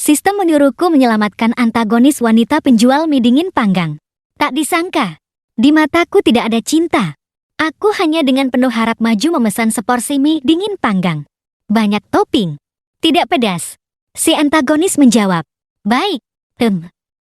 Sistem menyuruhku menyelamatkan antagonis wanita penjual mie dingin panggang. Tak disangka, di mataku tidak ada cinta. Aku hanya dengan penuh harap maju memesan seporsi mie dingin panggang. Banyak topping, tidak pedas. Si antagonis menjawab, "Baik,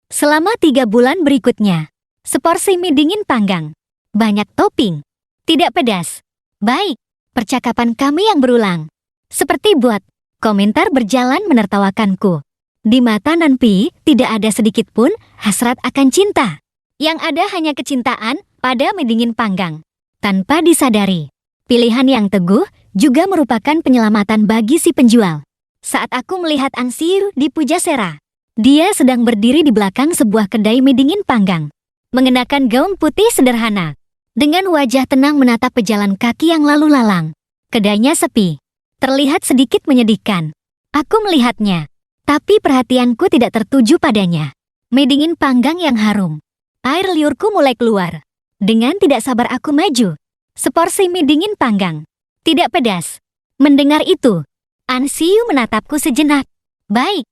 Selama 3 bulan berikutnya, seporsi mie dingin panggang. Banyak topping, tidak pedas. Baik, percakapan kami yang berulang. Seperti buat, komentar berjalan menertawakanku. Di mata Nanpi, tidak ada sedikit pun hasrat akan cinta. Yang ada hanya kecintaan pada mie dingin panggang. Tanpa disadari, pilihan yang teguh juga merupakan penyelamatan bagi si penjual. Saat aku melihat An Siu di Pujasera, dia sedang berdiri di belakang sebuah kedai mie dingin panggang. Mengenakan gaun putih sederhana. Dengan wajah tenang menatap pejalan kaki yang lalu lalang. Kedainya sepi. Terlihat sedikit menyedihkan. Aku melihatnya. Tapi perhatianku tidak tertuju padanya. Mie dingin panggang yang harum. Air liurku mulai keluar. Dengan tidak sabar aku maju. Seporsi mie dingin panggang. Tidak pedas. Mendengar itu, An Siu menatapku sejenak. Baik,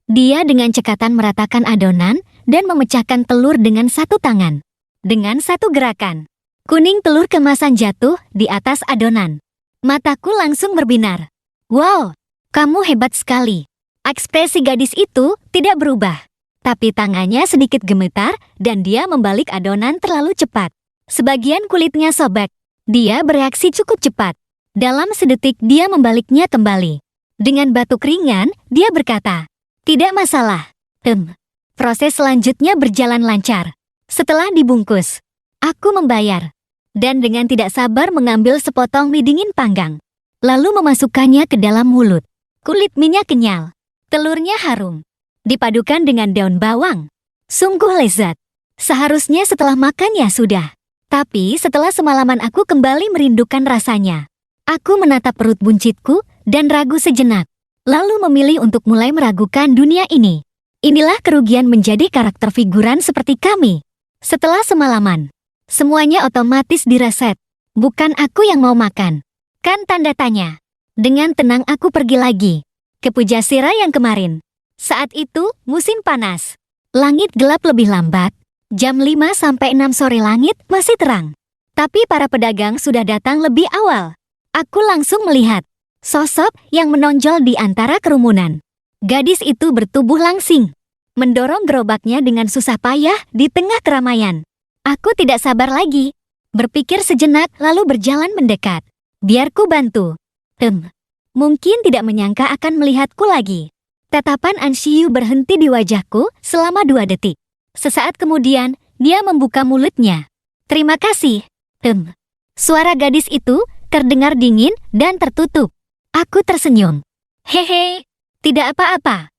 Dia dengan cekatan meratakan adonan dan memecahkan telur dengan satu tangan. Dengan satu gerakan, kuning telur kemasan jatuh di atas adonan. Mataku langsung berbinar. Wow, kamu hebat sekali. Ekspresi gadis itu tidak berubah. Tapi tangannya sedikit gemetar dan dia membalik adonan terlalu cepat. Sebagian kulitnya sobek. Dia bereaksi cukup cepat. Dalam sedetik dia membaliknya kembali. Dengan batuk ringan, dia berkata, "Tidak masalah. Proses selanjutnya berjalan lancar. Setelah dibungkus, aku membayar. Dan dengan tidak sabar mengambil sepotong mie dingin panggang. Lalu memasukkannya ke dalam mulut. Kulit mie-nya kenyal. Telurnya harum. Dipadukan dengan daun bawang. Sungguh lezat. Seharusnya setelah makan ya sudah. Tapi setelah semalaman aku kembali merindukan rasanya. Aku menatap perut buncitku dan ragu sejenak. Lalu memilih untuk mulai meragukan dunia ini. Inilah kerugian menjadi karakter figuran seperti kami. Setelah semalaman, semuanya otomatis direset. Bukan aku yang mau makan. Kan tanda tanya. Dengan tenang aku pergi lagi. Ke Pujasera yang kemarin. Saat itu, musim panas. Langit gelap lebih lambat. Jam 5 sampai 6 sore langit masih terang. Tapi para pedagang sudah datang lebih awal. Aku langsung melihat sosok yang menonjol di antara kerumunan. Gadis itu bertubuh langsing. Mendorong gerobaknya dengan susah payah di tengah keramaian. Aku tidak sabar lagi. Berpikir sejenak lalu berjalan mendekat. Biar ku bantu. Mungkin tidak menyangka akan melihatku lagi. Tatapan An Siu berhenti di wajahku selama 2 detik. Sesaat kemudian, dia membuka mulutnya. Terima kasih. Suara gadis itu terdengar dingin dan tertutup. Aku tersenyum. Hehe, tidak apa-apa.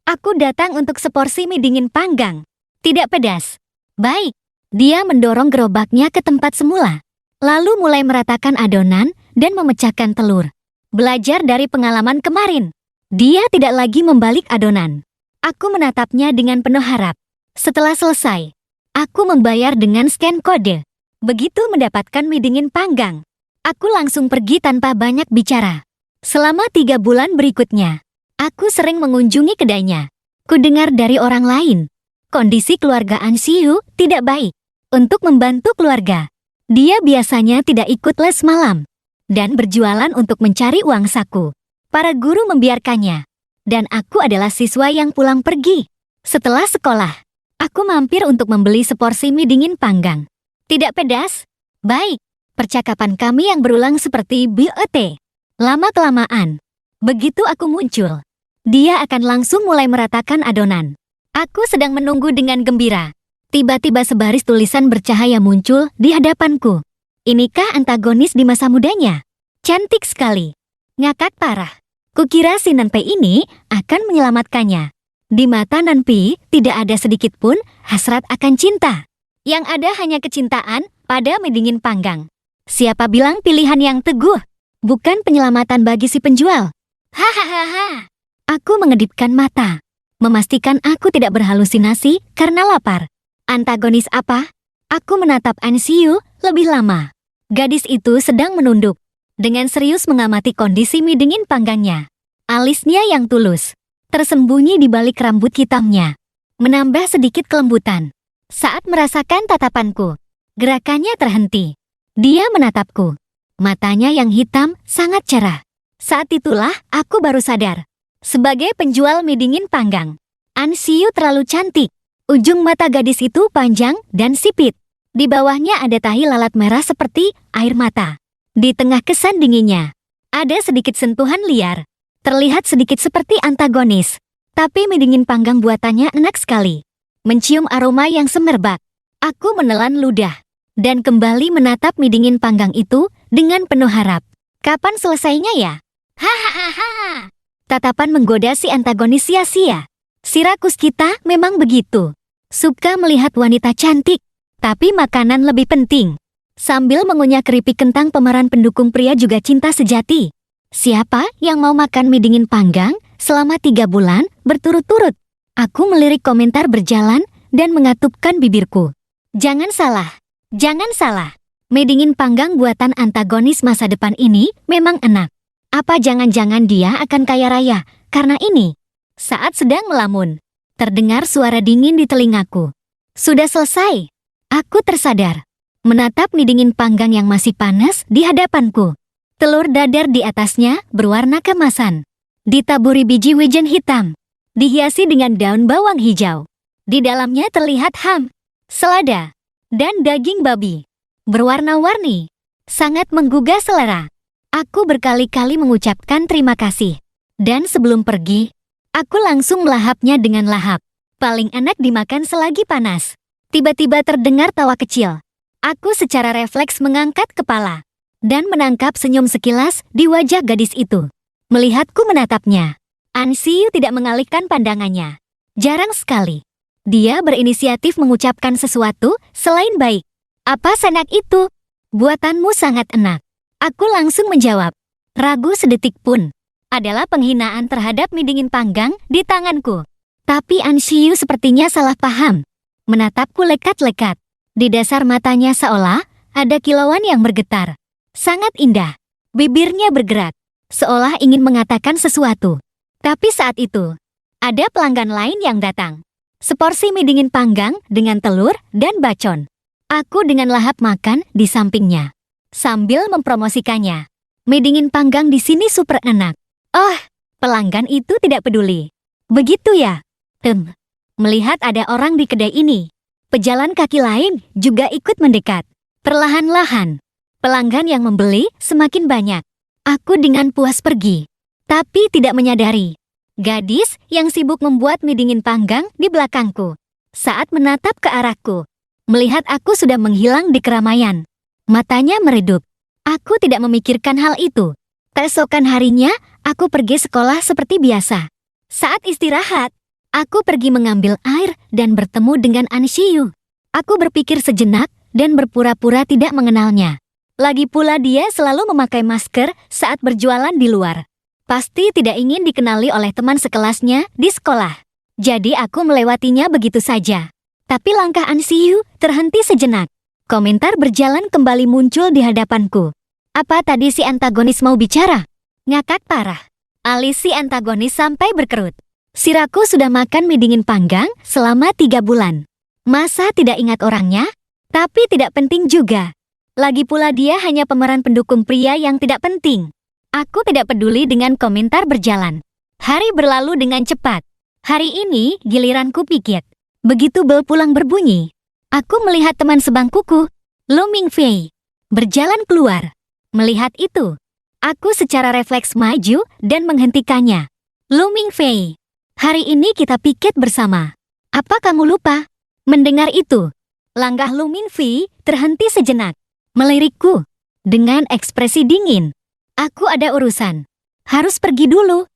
Aku datang untuk seporsi mie dingin panggang. Tidak pedas. Baik. Dia mendorong gerobaknya ke tempat semula. Lalu mulai meratakan adonan dan memecahkan telur. Belajar dari pengalaman kemarin. Dia tidak lagi membalik adonan. Aku menatapnya dengan penuh harap. Setelah selesai, aku membayar dengan scan kode. Begitu mendapatkan mie dingin panggang, aku langsung pergi tanpa banyak bicara. Selama 3 bulan berikutnya, aku sering mengunjungi kedainya. Kudengar dari orang lain, kondisi keluarga An Siu tidak baik. Untuk membantu keluarga, dia biasanya tidak ikut les malam dan berjualan untuk mencari uang saku. Para guru membiarkannya, dan aku adalah siswa yang pulang pergi. Setelah sekolah, aku mampir untuk membeli seporsi mie dingin panggang. Tidak pedas? Baik. Percakapan kami yang berulang seperti BOT. Lama-kelamaan, begitu aku muncul, dia akan langsung mulai meratakan adonan. Aku sedang menunggu dengan gembira. Tiba-tiba sebaris tulisan bercahaya muncul di hadapanku. Inikah antagonis di masa mudanya? Cantik sekali. Ngakak parah. Kukira si Nanpei ini akan menyelamatkannya. Di mata Nanpei tidak ada sedikit pun hasrat akan cinta. Yang ada hanya kecintaan pada mie dingin panggang. Siapa bilang pilihan yang teguh? Bukan penyelamatan bagi si penjual. Hahaha. Aku mengedipkan mata. Memastikan aku tidak berhalusinasi karena lapar. Antagonis apa? Aku menatap An Siu lebih lama. Gadis itu sedang menunduk. Dengan serius mengamati kondisi mie dingin panggangnya. Alisnya yang tulus tersembunyi di balik rambut hitamnya, menambah sedikit kelembutan. Saat merasakan tatapanku, gerakannya terhenti. Dia menatapku. Matanya yang hitam sangat cerah. Saat itulah aku baru sadar. Sebagai penjual mie dingin panggang, Anxiu terlalu cantik. Ujung mata gadis itu panjang dan sipit. Di bawahnya ada tahi lalat merah seperti air mata. Di tengah kesan dinginnya, ada sedikit sentuhan liar. Terlihat sedikit seperti antagonis. Tapi mie dingin panggang buatannya enak sekali. Mencium aroma yang semerbak. Aku menelan ludah dan kembali menatap mie dingin panggang itu dengan penuh harap. Kapan selesainya ya? Hahaha. Tatapan menggoda si antagonis sia-sia. Si rakus kita memang begitu. Suka melihat wanita cantik, tapi makanan lebih penting. Sambil mengunyah keripik kentang, pemeran pendukung pria juga cinta sejati. Siapa yang mau makan mie dingin panggang selama 3 bulan berturut-turut? Aku melirik komentar berjalan dan mengatupkan bibirku. Jangan salah. Mie dingin panggang buatan antagonis masa depan ini memang enak. Apa jangan-jangan dia akan kaya raya karena ini? Saat sedang melamun, terdengar suara dingin di telingaku. Sudah selesai. Aku tersadar. Menatap mie dingin panggang yang masih panas di hadapanku. Telur dadar di atasnya berwarna keemasan. Ditaburi biji wijen hitam. Dihiasi dengan daun bawang hijau. Di dalamnya terlihat ham, selada, dan daging babi. Berwarna-warni. Sangat menggugah selera. Aku berkali-kali mengucapkan terima kasih. Dan sebelum pergi, aku langsung melahapnya dengan lahap. Paling enak dimakan selagi panas. Tiba-tiba terdengar tawa kecil. Aku secara refleks mengangkat kepala dan menangkap senyum sekilas di wajah gadis itu. Melihatku menatapnya, Anxiu tidak mengalihkan pandangannya. Jarang sekali dia berinisiatif mengucapkan sesuatu selain baik. Apa senak itu? Buatanmu sangat enak. Aku langsung menjawab. Ragu sedetik pun adalah penghinaan terhadap mie dingin panggang di tanganku. Tapi Anxiu sepertinya salah paham. Menatapku lekat-lekat. Di dasar matanya seolah ada kilauan yang bergetar. Sangat indah. Bibirnya bergerak, seolah ingin mengatakan sesuatu. Tapi saat itu, ada pelanggan lain yang datang. Seporsi mie dingin panggang dengan telur dan bacon. Aku dengan lahap makan di sampingnya, sambil mempromosikannya. Mie dingin panggang di sini super enak. Oh, pelanggan itu tidak peduli. Begitu ya? Melihat ada orang di kedai ini, pejalan kaki lain juga ikut mendekat. Perlahan-lahan, pelanggan yang membeli semakin banyak. Aku dengan puas pergi, tapi tidak menyadari gadis yang sibuk membuat mie dingin panggang di belakangku. Saat menatap ke arahku, melihat aku sudah menghilang di keramaian, matanya meredup. Aku tidak memikirkan hal itu. Keesokan harinya, aku pergi sekolah seperti biasa. Saat istirahat, aku pergi mengambil air dan bertemu dengan Anxiu. Aku berpikir sejenak dan berpura-pura tidak mengenalnya. Lagi pula dia selalu memakai masker saat berjualan di luar. Pasti tidak ingin dikenali oleh teman sekelasnya di sekolah. Jadi aku melewatinya begitu saja. Tapi langkah Anxiu terhenti sejenak. Komentar berjalan kembali muncul di hadapanku. Apa tadi si antagonis mau bicara? Ngakak parah. Alis si antagonis sampai berkerut. Siraku sudah makan mie dingin panggang selama 3 bulan. Masa tidak ingat orangnya? Tapi tidak penting juga. Lagi pula dia hanya pemeran pendukung pria yang tidak penting. Aku tidak peduli dengan komentar berjalan. Hari berlalu dengan cepat. Hari ini giliranku pikir. Begitu bel pulang berbunyi, aku melihat teman sebangkuku, Lu Mingfei, berjalan keluar. Melihat itu, aku secara refleks maju dan menghentikannya. Lu Mingfei, hari ini kita piket bersama. Apa kamu lupa? Mendengar itu, langkah Lu Mingfei terhenti sejenak. Melirikku dengan ekspresi dingin. Aku ada urusan. Harus pergi dulu.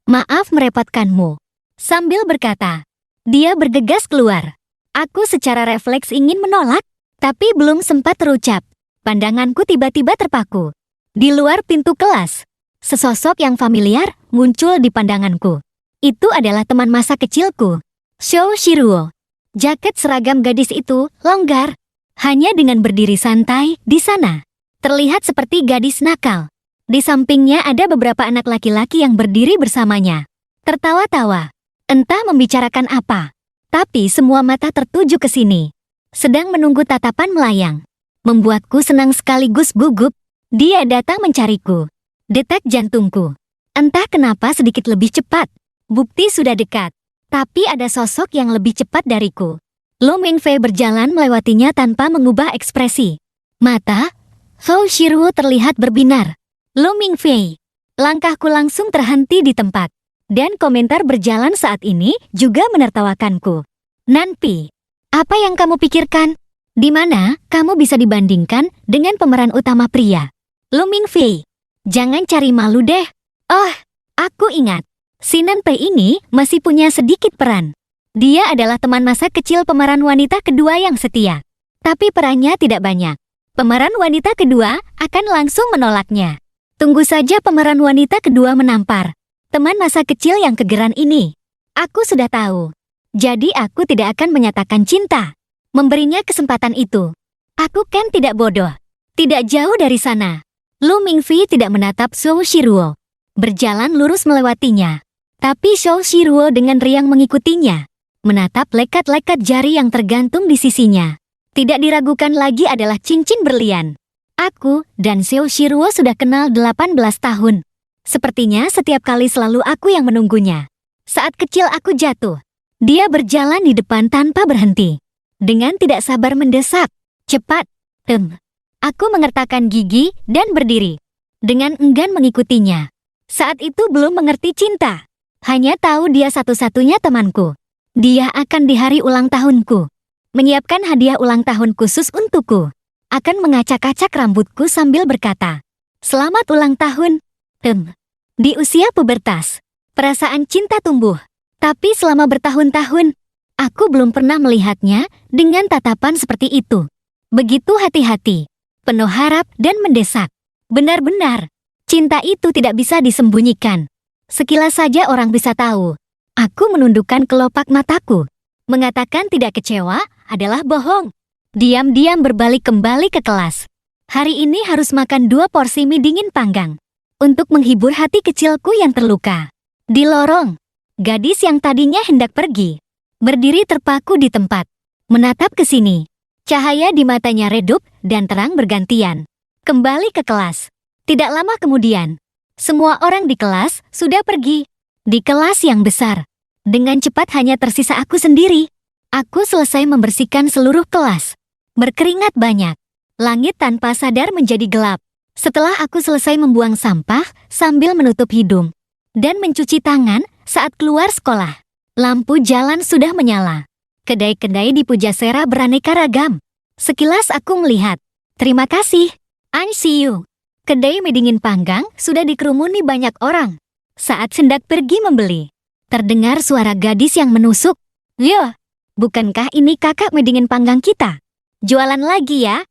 Maaf merepotkanmu. Sambil berkata, dia bergegas keluar. Aku secara refleks ingin menolak, tapi belum sempat terucap. Pandanganku tiba-tiba terpaku. Di luar pintu kelas, sesosok yang familiar muncul di pandanganku. Itu adalah teman masa kecilku, Shou Shiruo. Jaket seragam gadis itu longgar. Hanya dengan berdiri santai di sana, terlihat seperti gadis nakal. Di sampingnya ada beberapa anak laki-laki yang berdiri bersamanya. tertawa-tawa. Entah membicarakan apa. Tapi semua mata tertuju ke sini. Sedang menunggu tatapan melayang. Membuatku senang sekaligus gugup. Dia datang mencariku. Detak jantungku. Entah kenapa sedikit lebih cepat. Bukti sudah dekat. Tapi ada sosok yang lebih cepat dariku. Lu Mingfei berjalan melewatinya tanpa mengubah ekspresi. Mata Zhou Shiruo terlihat berbinar. Lu Mingfei. Langkahku langsung terhenti di tempat. Dan komentar berjalan saat ini juga menertawakanku. Nanpi, apa yang kamu pikirkan? Di mana kamu bisa dibandingkan dengan pemeran utama pria? Lu Mingfei, jangan cari malu deh. Oh, aku ingat. Si Nanpei ini masih punya sedikit peran. Dia adalah teman masa kecil pemeran wanita kedua yang setia. Tapi perannya tidak banyak. Pemeran wanita kedua akan langsung menolaknya. Tunggu saja pemeran wanita kedua menampar. Teman masa kecil yang kegeran ini. Aku sudah tahu. Jadi aku tidak akan menyatakan cinta. Memberinya kesempatan itu. Aku kan tidak bodoh. Tidak jauh dari sana. Lu Mingfei tidak menatap Zhou Shiruo. Berjalan lurus melewatinya. Tapi Zhou Shiruo dengan riang mengikutinya. Menatap lekat-lekat jari yang tergantung di sisinya. Tidak diragukan lagi adalah cincin berlian. Aku dan Zhou Shiruo sudah kenal 18 tahun. Sepertinya setiap kali selalu aku yang menunggunya. Saat kecil aku jatuh. Dia berjalan di depan tanpa berhenti. Dengan tidak sabar mendesak. Cepat. Aku mengertakkan gigi dan berdiri. Dengan enggan mengikutinya. Saat itu belum mengerti cinta. Hanya tahu dia satu-satunya temanku. Dia akan di hari ulang tahunku. Menyiapkan hadiah ulang tahun khusus untukku. Akan mengacak-acak rambutku sambil berkata, "Selamat ulang tahun." Di usia pubertas, perasaan cinta tumbuh. Tapi selama bertahun-tahun, aku belum pernah melihatnya dengan tatapan seperti itu. Begitu hati-hati, penuh harap dan mendesak. Benar-benar, cinta itu tidak bisa disembunyikan. Sekilas saja orang bisa tahu. Aku menundukkan kelopak mataku. Mengatakan tidak kecewa adalah bohong. Diam-diam berbalik kembali ke kelas. Hari ini harus makan 2 porsi mie dingin panggang. Untuk menghibur hati kecilku yang terluka. Di lorong, gadis yang tadinya hendak pergi. Berdiri terpaku di tempat. Menatap ke sini. Cahaya di matanya redup dan terang bergantian. Kembali ke kelas. Tidak lama kemudian, semua orang di kelas sudah pergi. Di kelas yang besar. Dengan cepat hanya tersisa aku sendiri. Aku selesai membersihkan seluruh kelas. Berkeringat banyak. Langit tanpa sadar menjadi gelap. Setelah aku selesai membuang sampah sambil menutup hidung. Dan mencuci tangan saat keluar sekolah. Lampu jalan sudah menyala. Kedai-kedai di Pujasera beraneka ragam. Sekilas aku melihat. Terima kasih. Anshiyu. Kedai mie dingin panggang sudah dikerumuni banyak orang. Saat hendak pergi membeli. Terdengar suara gadis yang menusuk. Yo, bukankah ini kakak mie dingin panggang kita? Jualan lagi ya?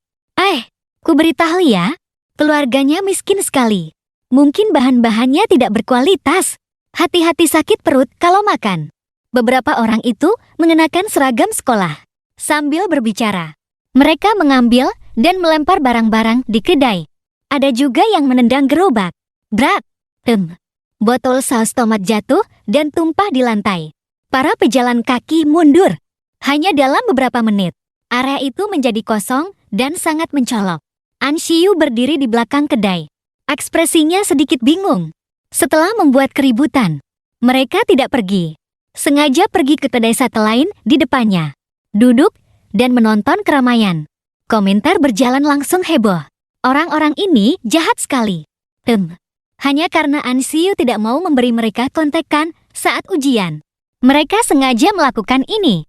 Ku beritahu ya. Keluarganya miskin sekali. Mungkin bahan-bahannya tidak berkualitas. Hati-hati sakit perut kalau makan. Beberapa orang itu mengenakan seragam sekolah. Sambil berbicara, mereka mengambil dan melempar barang-barang di kedai. Ada juga yang menendang gerobak. Brak! Botol saus tomat jatuh dan tumpah di lantai. Para pejalan kaki mundur. Hanya dalam beberapa menit, area itu menjadi kosong dan sangat mencolok. Anshiyu berdiri di belakang kedai. Ekspresinya sedikit bingung. Setelah membuat keributan, mereka tidak pergi. Sengaja pergi ke kedai sate lain di depannya. Duduk dan menonton keramaian. Komentar berjalan langsung heboh. Orang-orang ini jahat sekali. Hanya karena Anshiyu tidak mau memberi mereka kontekan saat ujian. Mereka sengaja melakukan ini.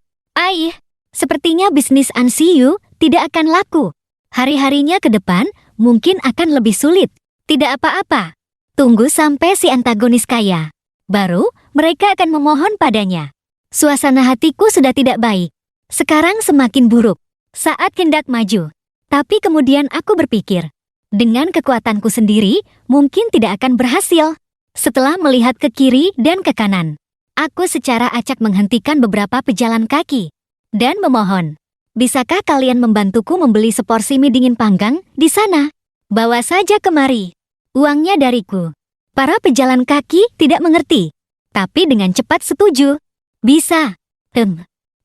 Sepertinya bisnis Anshiyu tidak akan laku. Hari-harinya ke depan mungkin akan lebih sulit. Tidak apa-apa. Tunggu sampai si antagonis kaya. Baru mereka akan memohon padanya. Suasana hatiku sudah tidak baik. Sekarang semakin buruk. Saat hendak maju. Tapi kemudian aku berpikir. Dengan kekuatanku sendiri, mungkin tidak akan berhasil. Setelah melihat ke kiri dan ke kanan, aku secara acak menghentikan beberapa pejalan kaki. Dan memohon, bisakah kalian membantuku membeli seporsi mie dingin panggang di sana? Bawa saja kemari. Uangnya dariku. Para pejalan kaki tidak mengerti. tapi dengan cepat setuju. Bisa.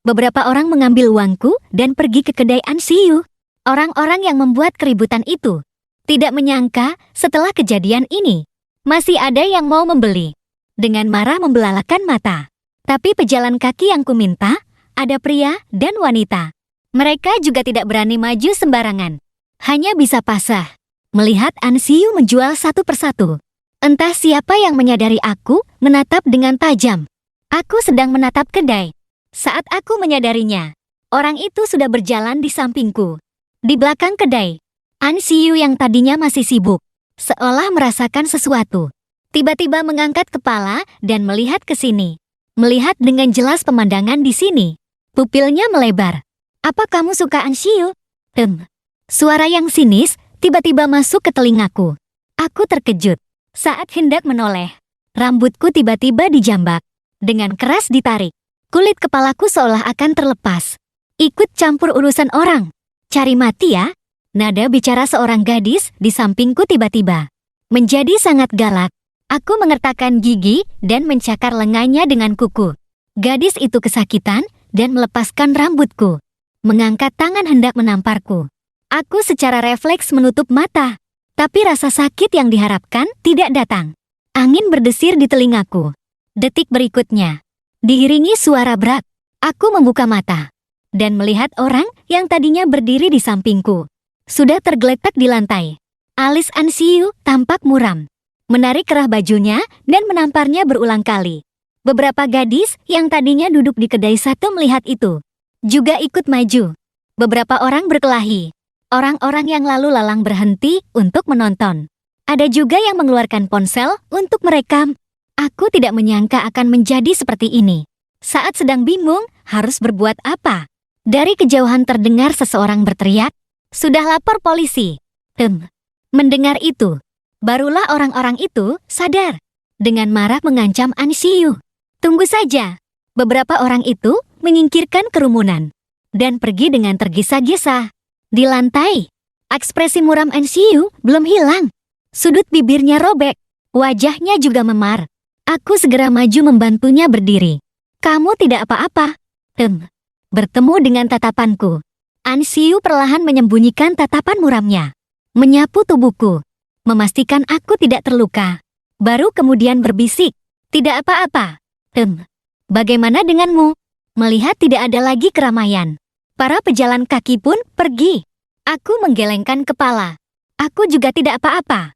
Beberapa orang mengambil uangku dan pergi ke kedai An Siyu. Orang-orang yang membuat keributan itu tidak menyangka setelah kejadian ini masih ada yang mau membeli. Dengan marah membelalakan mata. Tapi pejalan kaki yang kuminta, ada pria dan wanita. Mereka juga tidak berani maju sembarangan. Hanya bisa pasrah melihat An Siyu menjual satu persatu. Entah siapa yang menyadari aku menatap dengan tajam. Aku sedang menatap kedai. Saat aku menyadarinya, orang itu sudah berjalan di sampingku. Di belakang kedai, An Siyu yang tadinya masih sibuk, seolah merasakan sesuatu. Tiba-tiba mengangkat kepala dan melihat ke sini. Melihat dengan jelas pemandangan di sini. Pupilnya melebar. Apa kamu suka An Siyu? Suara yang sinis tiba-tiba masuk ke telingaku. Aku terkejut. Saat hendak menoleh, rambutku tiba-tiba dijambak. Dengan keras ditarik. Kulit kepalaku seolah akan terlepas. Ikut campur urusan orang. Cari mati ya? Nada bicara seorang gadis di sampingku tiba-tiba menjadi sangat galak. Aku mengertakkan gigi dan mencakar lengannya dengan kuku. Gadis itu kesakitan dan melepaskan rambutku. Mengangkat tangan hendak menamparku. Aku secara refleks menutup mata. Tapi rasa sakit yang diharapkan tidak datang. Angin berdesir di telingaku. Detik berikutnya, diiringi suara berat. Aku membuka mata dan melihat orang yang tadinya berdiri di sampingku sudah tergeletak di lantai. Alis An Siyu tampak muram. Menarik kerah bajunya dan menamparnya berulang kali. Beberapa gadis yang tadinya duduk di kedai satu melihat itu juga ikut maju. Beberapa orang berkelahi. Orang-orang yang lalu lalang berhenti untuk menonton. Ada juga yang mengeluarkan ponsel untuk merekam. Aku tidak menyangka akan menjadi seperti ini. Saat sedang bingung harus berbuat apa. Dari kejauhan terdengar seseorang berteriak, "Sudah lapor polisi." Mendengar itu, barulah orang-orang itu sadar. Dengan marah mengancam An Siyu. Tunggu saja. Beberapa orang itu menyingkirkan kerumunan dan pergi dengan tergesa-gesa. Di lantai, ekspresi muram An Siyu belum hilang. Sudut bibirnya robek, wajahnya juga memar. Aku segera maju membantunya berdiri. Kamu tidak apa-apa. Bertemu dengan tatapanku. An Siyu perlahan menyembunyikan tatapan muramnya. Menyapu tubuhku. Memastikan aku tidak terluka. Baru kemudian berbisik. Tidak apa-apa. Bagaimana denganmu? Melihat tidak ada lagi keramaian. Para pejalan kaki pun pergi. Aku menggelengkan kepala. Aku juga tidak apa-apa.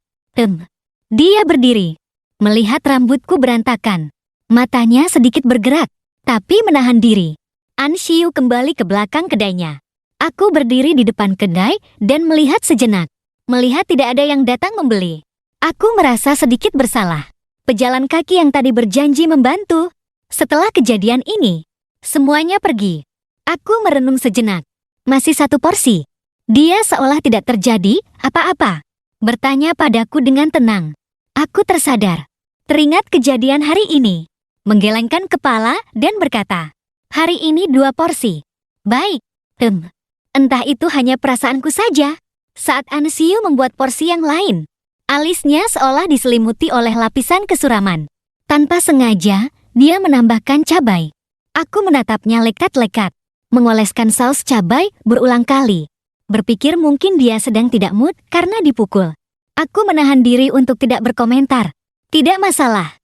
Dia berdiri. Melihat rambutku berantakan. Matanya sedikit bergerak, tapi menahan diri. An Siyu kembali ke belakang kedainya. Aku berdiri di depan kedai dan melihat sejenak. Melihat tidak ada yang datang membeli. Aku merasa sedikit bersalah. Pejalan kaki yang tadi berjanji membantu. Setelah kejadian ini, semuanya pergi. Aku merenung sejenak. Masih satu porsi. Dia seolah tidak terjadi apa-apa. Bertanya padaku dengan tenang. Aku tersadar. Teringat kejadian hari ini. Menggelengkan kepala dan berkata, "Hari ini 2 porsi. Baik." Entah itu hanya perasaanku saja. Saat An Siyu membuat porsi yang lain, alisnya seolah diselimuti oleh lapisan kesuraman. Tanpa sengaja, dia menambahkan cabai. Aku menatapnya lekat-lekat. Mengoleskan saus cabai berulang kali. Berpikir mungkin dia sedang tidak mood karena dipukul. Aku menahan diri untuk tidak berkomentar. Tidak masalah.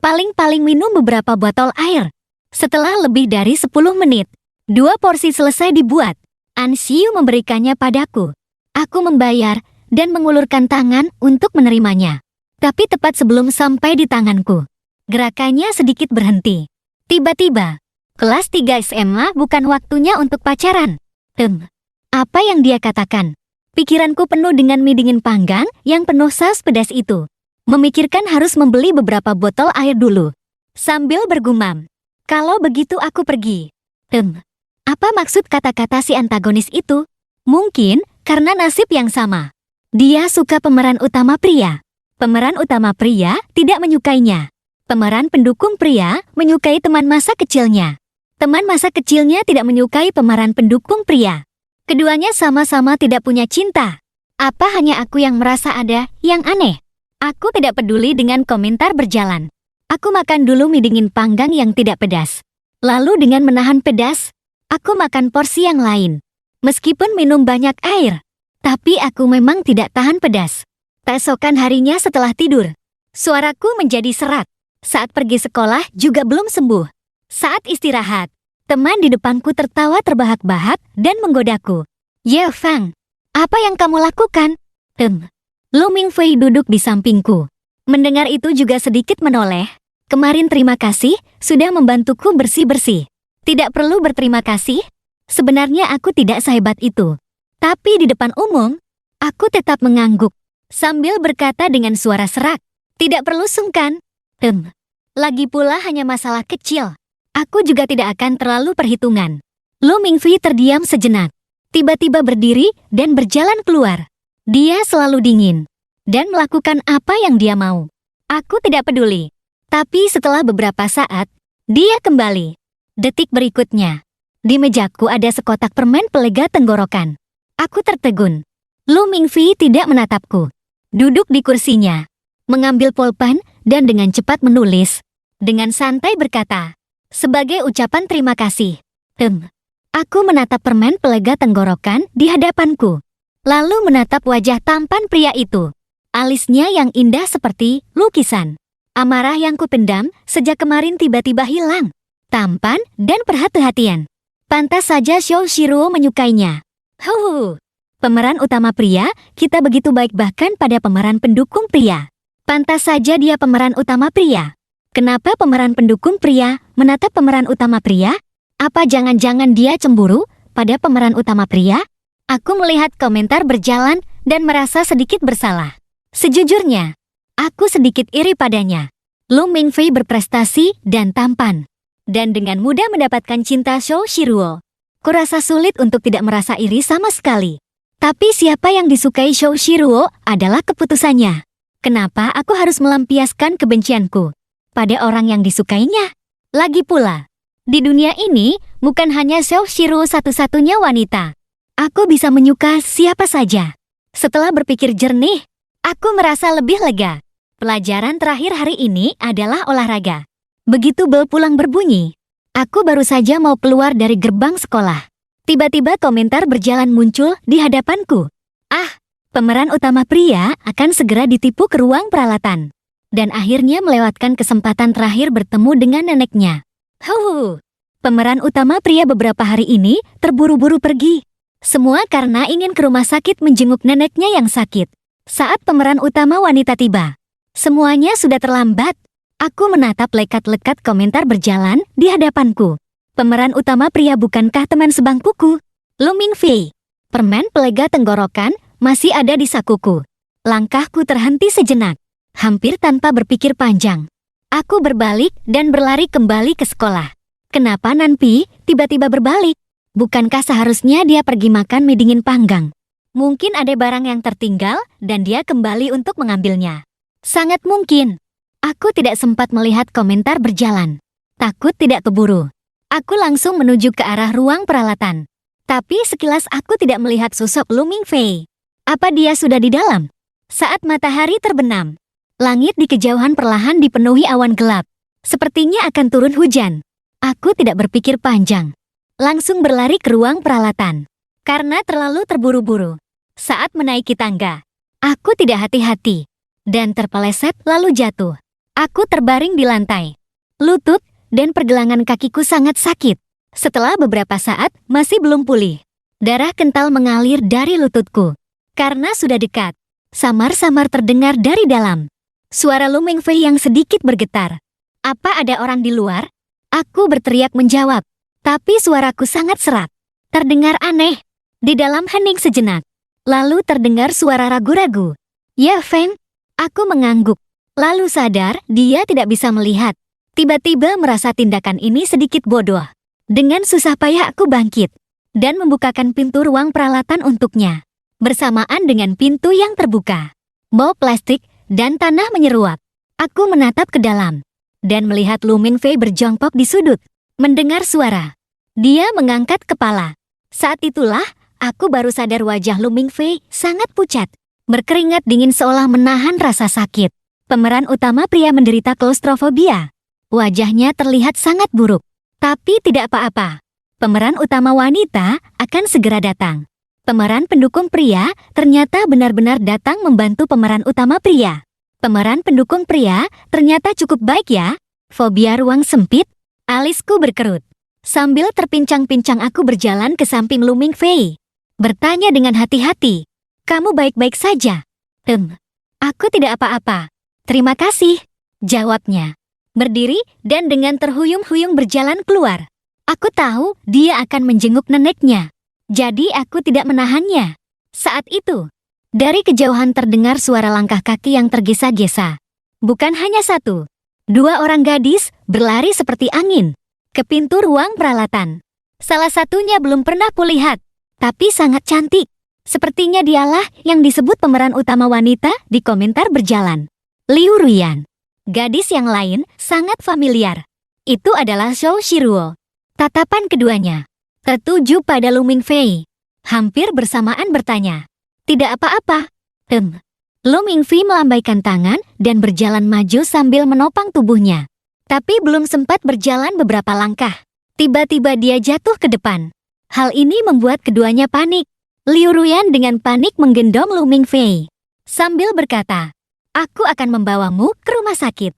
Paling-paling minum beberapa botol air. Setelah lebih dari 10 menit, 2 porsi selesai dibuat. An Siyu memberikannya padaku. Aku membayar dan mengulurkan tangan untuk menerimanya. Tapi tepat sebelum sampai di tanganku, gerakannya sedikit berhenti. Tiba-tiba, kelas 3 SMA bukan waktunya untuk pacaran. Apa yang dia katakan? Pikiranku penuh dengan mie dingin panggang yang penuh saus pedas itu. Memikirkan harus membeli beberapa botol air dulu. Sambil bergumam, kalau begitu aku pergi. Apa maksud kata-kata si antagonis itu? Mungkin karena nasib yang sama. Dia suka pemeran utama pria. Pemeran utama pria tidak menyukainya. Pemeran pendukung pria menyukai teman masa kecilnya. Teman masa kecilnya tidak menyukai pemeran pendukung pria. Keduanya sama-sama tidak punya cinta. Apa hanya aku yang merasa ada yang aneh? Aku tidak peduli dengan komentar berjalan. Aku makan dulu mie dingin panggang yang tidak pedas. Lalu dengan menahan pedas, aku makan porsi yang lain. Meskipun minum banyak air, tapi aku memang tidak tahan pedas. Keesokan harinya setelah tidur, suaraku menjadi serak. Saat pergi sekolah juga belum sembuh. Saat istirahat, teman di depanku tertawa terbahak-bahak dan menggodaku. Ye Fang, apa yang kamu lakukan? Lu Mingfei duduk di sampingku. Mendengar itu juga sedikit menoleh. Kemarin terima kasih sudah membantuku bersih-bersih. Tidak perlu berterima kasih. Sebenarnya aku tidak sehebat itu. Tapi di depan umum, aku tetap mengangguk. Sambil berkata dengan suara serak. Tidak perlu sungkan. Lagi pula hanya masalah kecil. Aku juga tidak akan terlalu perhitungan. Lu Mingfei terdiam sejenak. Tiba-tiba berdiri dan berjalan keluar. Dia selalu dingin. Dan melakukan apa yang dia mau. Aku tidak peduli. Tapi setelah beberapa saat, dia kembali. Detik berikutnya, di mejaku ada sekotak permen pelega tenggorokan. Aku tertegun. Lu Mingfei tidak menatapku. Duduk di kursinya, mengambil pulpen dan dengan cepat menulis. Dengan santai berkata, sebagai ucapan terima kasih. Aku menatap permen pelega tenggorokan di hadapanku. Lalu menatap wajah tampan pria itu. Alisnya yang indah seperti lukisan. Amarah yang kupendam sejak kemarin tiba-tiba hilang. Tampan dan perhati-hatian. Pantas saja Xiao Shiruo menyukainya. Pemeran utama pria, kita begitu baik bahkan pada pemeran pendukung pria. Pantas saja dia pemeran utama pria. Kenapa pemeran pendukung pria menatap pemeran utama pria? Apa jangan-jangan dia cemburu pada pemeran utama pria? Aku melihat komentar berjalan dan merasa sedikit bersalah. Sejujurnya, aku sedikit iri padanya. Lu Mingfei berprestasi dan tampan. Dan dengan mudah mendapatkan cinta Xiao Shiruo. Kurasa sulit untuk tidak merasa iri sama sekali. Tapi siapa yang disukai Xiao Shiruo adalah keputusannya. Kenapa aku harus melampiaskan kebencianku pada orang yang disukainya? Lagi pula, di dunia ini bukan hanya Xiao Shiruo satu-satunya wanita. Aku bisa menyuka siapa saja. Setelah berpikir jernih, aku merasa lebih lega. Pelajaran terakhir hari ini adalah olahraga. Begitu bel pulang berbunyi, aku baru saja mau keluar dari gerbang sekolah. Tiba-tiba komentar berjalan muncul di hadapanku. Pemeran utama pria akan segera ditipu ke ruang peralatan. Dan akhirnya melewatkan kesempatan terakhir bertemu dengan neneknya. Pemeran utama pria beberapa hari ini terburu-buru pergi. Semua karena ingin ke rumah sakit menjenguk neneknya yang sakit. Saat pemeran utama wanita tiba, semuanya sudah terlambat. Aku menatap lekat-lekat komentar berjalan di hadapanku. Pemeran utama pria bukankah teman sebangkuku? Lu Mingfei. Permen pelega tenggorokan masih ada di sakuku. Langkahku terhenti sejenak. Hampir tanpa berpikir panjang. Aku berbalik dan berlari kembali ke sekolah. Kenapa Nanpi tiba-tiba berbalik? Bukankah seharusnya dia pergi makan mie dingin panggang? Mungkin ada barang yang tertinggal dan dia kembali untuk mengambilnya. Sangat mungkin. Aku tidak sempat melihat komentar berjalan. Takut tidak keburu. Aku langsung menuju ke arah ruang peralatan. Tapi sekilas aku tidak melihat sosok Lu Mingfei. Apa dia sudah di dalam? Saat matahari terbenam, langit di kejauhan perlahan dipenuhi awan gelap. Sepertinya akan turun hujan. Aku tidak berpikir panjang. Langsung berlari ke ruang peralatan. Karena terlalu terburu-buru. Saat menaiki tangga, aku tidak hati-hati. Dan terpeleset lalu jatuh. Aku terbaring di lantai. Lutut dan pergelangan kakiku sangat sakit. Setelah beberapa saat, masih belum pulih. Darah kental mengalir dari lututku. Karena sudah dekat, samar-samar terdengar dari dalam. Suara Lu Mingfei yang sedikit bergetar. Apa ada orang di luar? Aku berteriak menjawab. Tapi suaraku sangat serak. Terdengar aneh. Di dalam hening sejenak. Lalu terdengar suara ragu-ragu. Ya Feng. Aku mengangguk. Lalu sadar dia tidak bisa melihat. Tiba-tiba merasa tindakan ini sedikit bodoh. Dengan susah payah aku bangkit. Dan membukakan pintu ruang peralatan untuknya. Bersamaan dengan pintu yang terbuka. Bau plastik dan tanah menyeruak. Aku menatap ke dalam. Dan melihat Lu Mingfei berjongkok di sudut. Mendengar suara. Dia mengangkat kepala. Saat itulah, aku baru sadar wajah Lu Mingfei sangat pucat. Berkeringat dingin seolah menahan rasa sakit. Pemeran utama pria menderita klaustrofobia. Wajahnya terlihat sangat buruk. Tapi tidak apa-apa. Pemeran utama wanita akan segera datang. Pemeran pendukung pria ternyata benar-benar datang membantu pemeran utama pria. Pemeran pendukung pria ternyata cukup baik ya. Fobia ruang sempit. Alisku berkerut. Sambil terpincang-pincang aku berjalan ke samping Lu Mingfei. Bertanya dengan hati-hati. Kamu baik-baik saja? Aku tidak apa-apa. Terima kasih. Jawabnya. Berdiri dan dengan terhuyung-huyung berjalan keluar. Aku tahu dia akan menjenguk neneknya. Jadi aku tidak menahannya. Saat itu, dari kejauhan terdengar suara langkah kaki yang tergesa-gesa. Bukan hanya satu. 2 orang gadis berlari seperti angin ke pintu ruang peralatan. Salah satunya belum pernah kulihat, tapi sangat cantik. Sepertinya dialah yang disebut pemeran utama wanita di komentar berjalan. Liu Ruyan. Gadis yang lain sangat familiar. Itu adalah Zhou Shiruo. Tatapan keduanya tertuju pada Lu Mingfei. Hampir bersamaan bertanya. Tidak apa-apa. Lu Mingfei melambaikan tangan dan berjalan maju sambil menopang tubuhnya. Tapi belum sempat berjalan beberapa langkah. Tiba-tiba dia jatuh ke depan. Hal ini membuat keduanya panik. Liu Ruyan dengan panik menggendong Lu Mingfei. Sambil berkata, aku akan membawamu ke rumah sakit.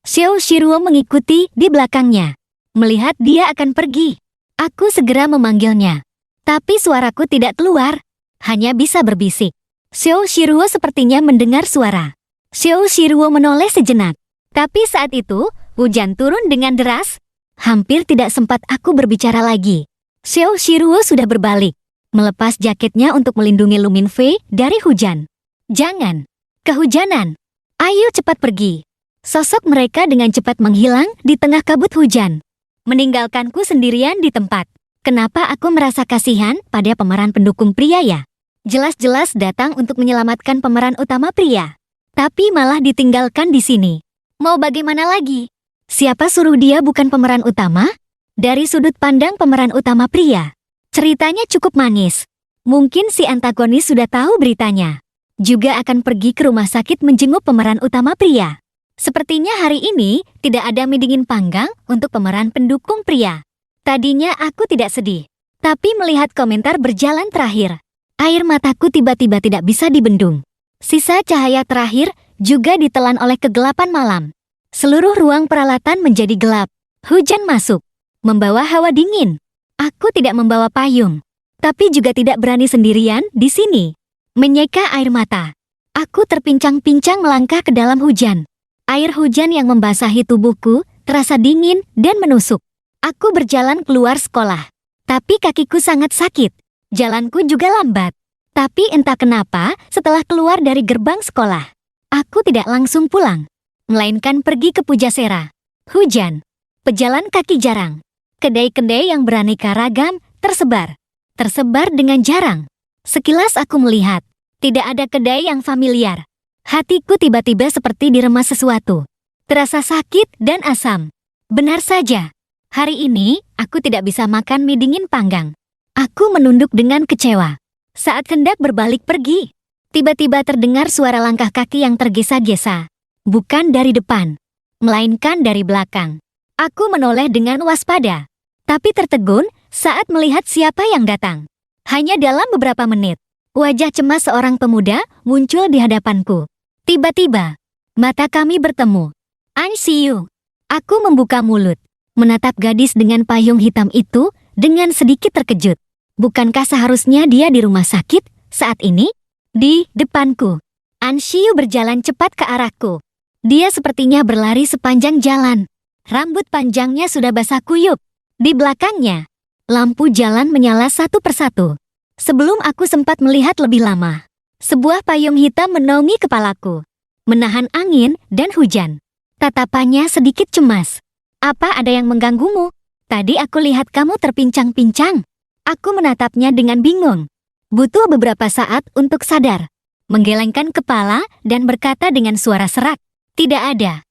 Zhou Shiruo mengikuti di belakangnya. Melihat dia akan pergi. Aku segera memanggilnya. Tapi suaraku tidak keluar. Hanya bisa berbisik. Zhou Shiruo sepertinya mendengar suara. Zhou Shiruo menoleh sejenak. Tapi saat itu, hujan turun dengan deras. Hampir tidak sempat aku berbicara lagi. Zhou Shiruo sudah berbalik. Melepas jaketnya untuk melindungi Lu Mingfei dari hujan. Jangan. Kehujanan. Ayo cepat pergi. Sosok mereka dengan cepat menghilang di tengah kabut hujan. Meninggalkanku sendirian di tempat. Kenapa aku merasa kasihan pada pemeran pendukung pria ya? Jelas-jelas datang untuk menyelamatkan pemeran utama pria. Tapi malah ditinggalkan di sini. Mau bagaimana lagi? Siapa suruh dia bukan pemeran utama? Dari sudut pandang pemeran utama pria, ceritanya cukup manis. Mungkin si antagonis sudah tahu beritanya. Juga akan pergi ke rumah sakit menjenguk pemeran utama pria. Sepertinya hari ini tidak ada mie dingin panggang untuk pemeran pendukung pria. Tadinya aku tidak sedih. Tapi melihat komentar berjalan terakhir, air mataku tiba-tiba tidak bisa dibendung. Sisa cahaya terakhir juga ditelan oleh kegelapan malam. Seluruh ruang peralatan menjadi gelap. Hujan masuk, membawa hawa dingin. Aku tidak membawa payung, tapi juga tidak berani sendirian di sini. Menyeka air mata. Aku terpincang-pincang melangkah ke dalam hujan. Air hujan yang membasahi tubuhku terasa dingin dan menusuk. Aku berjalan keluar sekolah. Tapi kakiku sangat sakit. Jalanku juga lambat. Tapi entah kenapa setelah keluar dari gerbang sekolah, aku tidak langsung pulang. Melainkan pergi ke Pujasera. Hujan. Pejalan kaki jarang. Kedai-kedai yang beraneka ragam tersebar. Tersebar dengan jarang. Sekilas aku melihat, tidak ada kedai yang familiar. Hatiku tiba-tiba seperti diremas sesuatu. Terasa sakit dan asam. Benar saja. Hari ini, aku tidak bisa makan mie dingin panggang. Aku menunduk dengan kecewa. Saat hendak berbalik pergi, tiba-tiba terdengar suara langkah kaki yang tergesa-gesa. Bukan dari depan, melainkan dari belakang. Aku menoleh dengan waspada. Tapi tertegun saat melihat siapa yang datang. Hanya dalam beberapa menit, wajah cemas seorang pemuda muncul di hadapanku. Tiba-tiba, mata kami bertemu. Anxiu. Aku membuka mulut, menatap gadis dengan payung hitam itu dengan sedikit terkejut. Bukankah seharusnya dia di rumah sakit saat ini? Di depanku. Anxiu berjalan cepat ke arahku. Dia sepertinya berlari sepanjang jalan. Rambut panjangnya sudah basah kuyup. Di belakangnya, lampu jalan menyala satu persatu. Sebelum aku sempat melihat lebih lama, sebuah payung hitam menaungi kepalaku, menahan angin dan hujan. Tatapannya sedikit cemas. Apa ada yang mengganggumu? Tadi aku lihat kamu terpincang-pincang. Aku menatapnya dengan bingung. Butuh beberapa saat untuk sadar. Menggelengkan kepala dan berkata dengan suara serak. Tidak ada.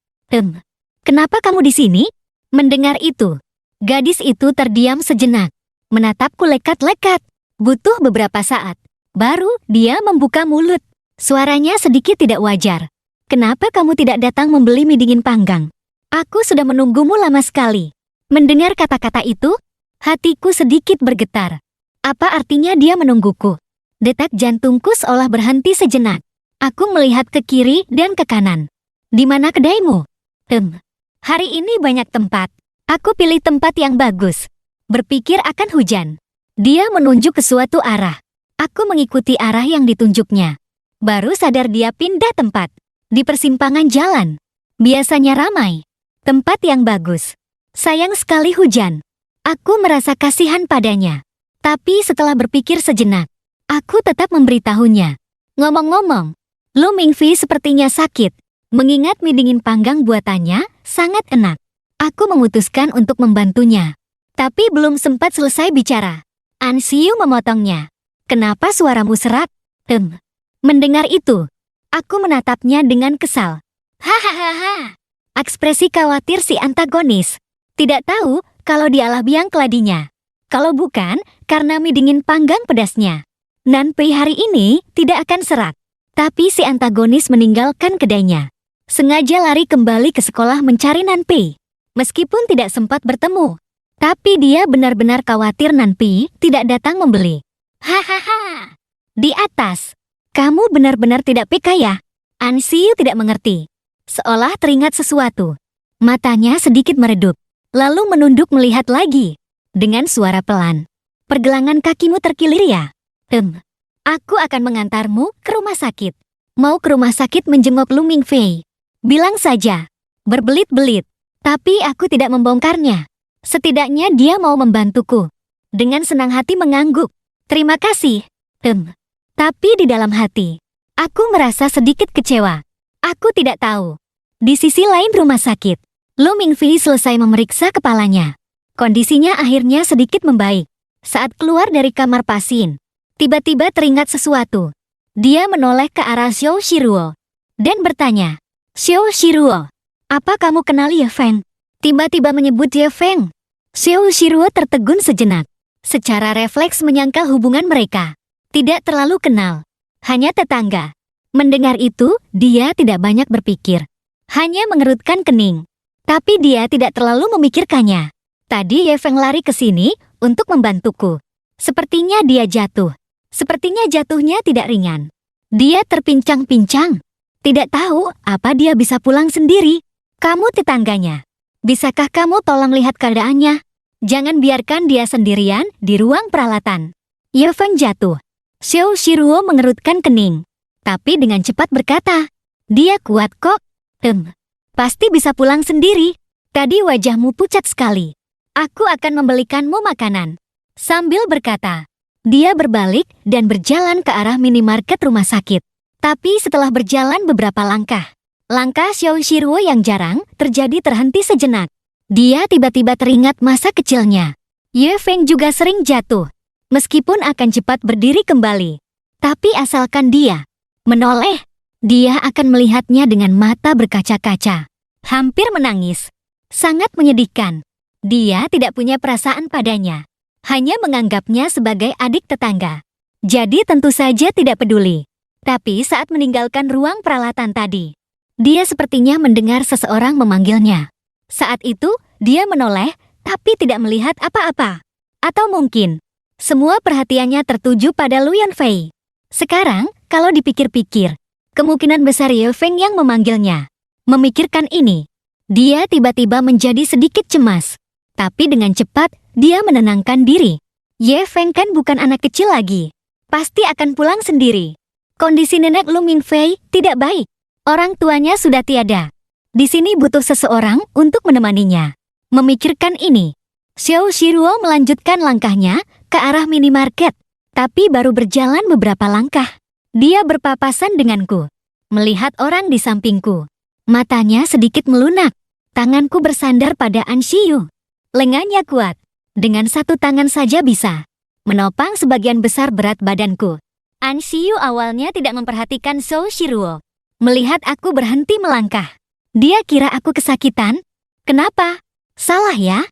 Kenapa kamu di sini? Mendengar itu, gadis itu terdiam sejenak. Menatapku lekat-lekat. Butuh beberapa saat. Baru dia membuka mulut. Suaranya sedikit tidak wajar. Kenapa kamu tidak datang membeli mie dingin panggang? Aku sudah menunggumu lama sekali. Mendengar kata-kata itu, hatiku sedikit bergetar. Apa artinya dia menungguku? Detak jantungku seolah berhenti sejenak. Aku melihat ke kiri dan ke kanan. Di mana kedaimu? Hari ini banyak tempat. Aku pilih tempat yang bagus. Berpikir akan hujan. Dia menunjuk ke suatu arah. Aku mengikuti arah yang ditunjuknya. Baru sadar dia pindah tempat. Di persimpangan jalan. Biasanya ramai. Tempat yang bagus. Sayang sekali hujan. Aku merasa kasihan padanya. Tapi setelah berpikir sejenak, aku tetap memberitahunya. Ngomong-ngomong, Lu Mingfi sepertinya sakit. Mengingat mie dingin panggang buatannya sangat enak. Aku memutuskan untuk membantunya. Tapi belum sempat selesai bicara. An Xiu memotongnya. Kenapa suaramu serak? Mendengar itu, aku menatapnya dengan kesal. Hahaha. Ekspresi khawatir si antagonis. Tidak tahu kalau dialah biang keladinya. Kalau bukan, karena mie dingin panggang pedasnya. Nanpei hari ini tidak akan serak. Tapi si antagonis meninggalkan kedainya. Sengaja lari kembali ke sekolah mencari Nanpei. Meskipun tidak sempat bertemu. Tapi dia benar-benar khawatir Nanpei tidak datang membeli. Hahaha. Di atas. Kamu benar-benar tidak peka ya? An Xiu tidak mengerti. Seolah teringat sesuatu. Matanya sedikit meredup. Lalu menunduk melihat lagi. Dengan suara pelan. Pergelangan kakimu terkilir ya? Aku akan mengantarmu ke rumah sakit. Mau ke rumah sakit menjenguk Lu Mingfei. Bilang saja. Berbelit-belit. Tapi aku tidak membongkarnya. Setidaknya dia mau membantuku. Dengan senang hati mengangguk. Terima kasih. Tapi di dalam hati, aku merasa sedikit kecewa. Aku tidak tahu. Di sisi lain rumah sakit, Lu Mingfei selesai memeriksa kepalanya. Kondisinya akhirnya sedikit membaik. Saat keluar dari kamar pasien, tiba-tiba teringat sesuatu. Dia menoleh ke arah Xiao Shiruo dan bertanya, Xiao Shiruo, apa kamu kenal Ye Feng? Tiba-tiba menyebut Ye Feng. Xiao Shiruo tertegun sejenak. Secara refleks menyangkal hubungan mereka. Tidak terlalu kenal. Hanya tetangga. Mendengar itu, dia tidak banyak berpikir. Hanya mengerutkan kening. Tapi dia tidak terlalu memikirkannya. Tadi Ye Feng lari ke sini untuk membantuku. Sepertinya dia jatuh. Sepertinya jatuhnya tidak ringan. Dia terpincang-pincang. Tidak tahu apa dia bisa pulang sendiri. Kamu tetangganya. Bisakah kamu tolong lihat keadaannya? Jangan biarkan dia sendirian di ruang peralatan. Ye Feng jatuh. Xiao Shiruo mengerutkan kening. Tapi dengan cepat berkata, dia kuat kok. Pasti bisa pulang sendiri. Tadi wajahmu pucat sekali. Aku akan membelikanmu makanan. Sambil berkata, dia berbalik dan berjalan ke arah minimarket rumah sakit. Tapi setelah berjalan beberapa langkah, langkah Xiao Shiruo yang jarang terjadi terhenti sejenak. Dia tiba-tiba teringat masa kecilnya. Ye Feng juga sering jatuh. Meskipun akan cepat berdiri kembali. Tapi asalkan dia menoleh, dia akan melihatnya dengan mata berkaca-kaca. Hampir menangis. Sangat menyedihkan. Dia tidak punya perasaan padanya. Hanya menganggapnya sebagai adik tetangga. Jadi tentu saja tidak peduli. Tapi saat meninggalkan ruang peralatan tadi, dia sepertinya mendengar seseorang memanggilnya. Saat itu, dia menoleh, tapi tidak melihat apa-apa. Atau mungkin, semua perhatiannya tertuju pada Lu Yanfei. Sekarang, kalau dipikir-pikir, kemungkinan besar Ye Feng yang memanggilnya. Memikirkan ini, dia tiba-tiba menjadi sedikit cemas. Tapi dengan cepat, dia menenangkan diri. Ye Feng kan bukan anak kecil lagi. Pasti akan pulang sendiri. Kondisi nenek Lu Mingfei tidak baik. Orang tuanya sudah tiada. Di sini butuh seseorang untuk menemaninya. Memikirkan ini, Xiao Shiruo melanjutkan langkahnya ke arah minimarket. Tapi baru berjalan beberapa langkah, dia berpapasan denganku. Melihat orang di sampingku. Matanya sedikit melunak. Tanganku bersandar pada An Xiu. Lengannya kuat. Dengan satu tangan saja bisa menopang sebagian besar berat badanku. An Xiu awalnya tidak memperhatikan Xiao Shiruo. Melihat aku berhenti melangkah, dia kira aku kesakitan. Kenapa? Salah ya?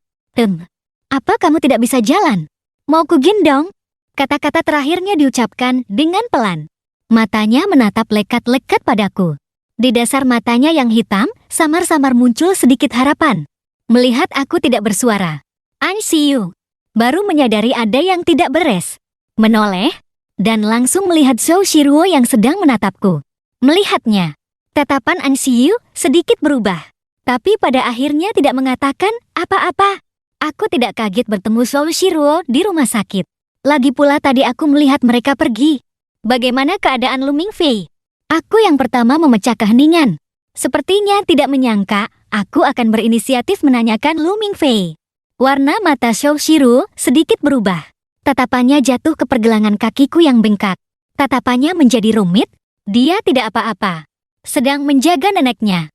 Apa kamu tidak bisa jalan? Mau kugendong? Kata-kata terakhirnya diucapkan dengan pelan. Matanya menatap lekat-lekat padaku. Di dasar matanya yang hitam, samar-samar muncul sedikit harapan. Melihat aku tidak bersuara, An Xiyu baru menyadari ada yang tidak beres. Menoleh, dan langsung melihat Zhou Shiruo yang sedang menatapku. Melihatnya, tatapan An Xiyu sedikit berubah. Tapi pada akhirnya tidak mengatakan apa-apa. Aku tidak kaget bertemu Zhou Shiruo di rumah sakit. Lagi pula tadi aku melihat mereka pergi. Bagaimana keadaan Lu Mingfei? Aku yang pertama memecah keheningan. Sepertinya tidak menyangka aku akan berinisiatif menanyakan Lu Mingfei. Warna mata Zhou Shiruo sedikit berubah. Tatapannya jatuh ke pergelangan kakiku yang bengkak. Tatapannya menjadi rumit. Dia tidak apa-apa. Sedang menjaga neneknya.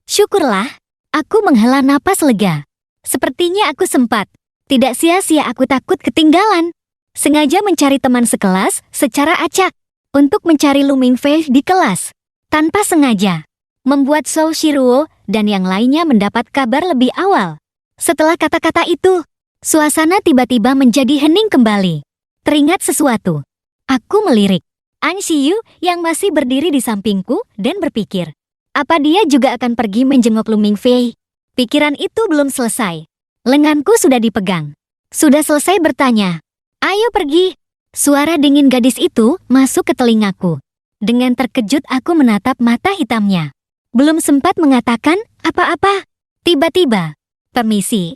Syukurlah. Aku menghela napas lega. Sepertinya aku sempat. Tidak sia-sia aku takut ketinggalan. Sengaja mencari teman sekelas secara acak. Untuk mencari Lu Mingfei di kelas. Tanpa sengaja. Membuat Zhou Shiruo dan yang lainnya mendapat kabar lebih awal. Setelah kata-kata itu, suasana tiba-tiba menjadi hening kembali. Teringat sesuatu. Aku melirik An Xiyu yang masih berdiri di sampingku dan berpikir. Apa dia juga akan pergi menjenguk Lu Mingfei? Pikiran itu belum selesai. Lenganku sudah dipegang. Sudah selesai bertanya. Ayo pergi. Suara dingin gadis itu masuk ke telingaku. Dengan terkejut aku menatap mata hitamnya. Belum sempat mengatakan apa-apa. Tiba-tiba, permisi.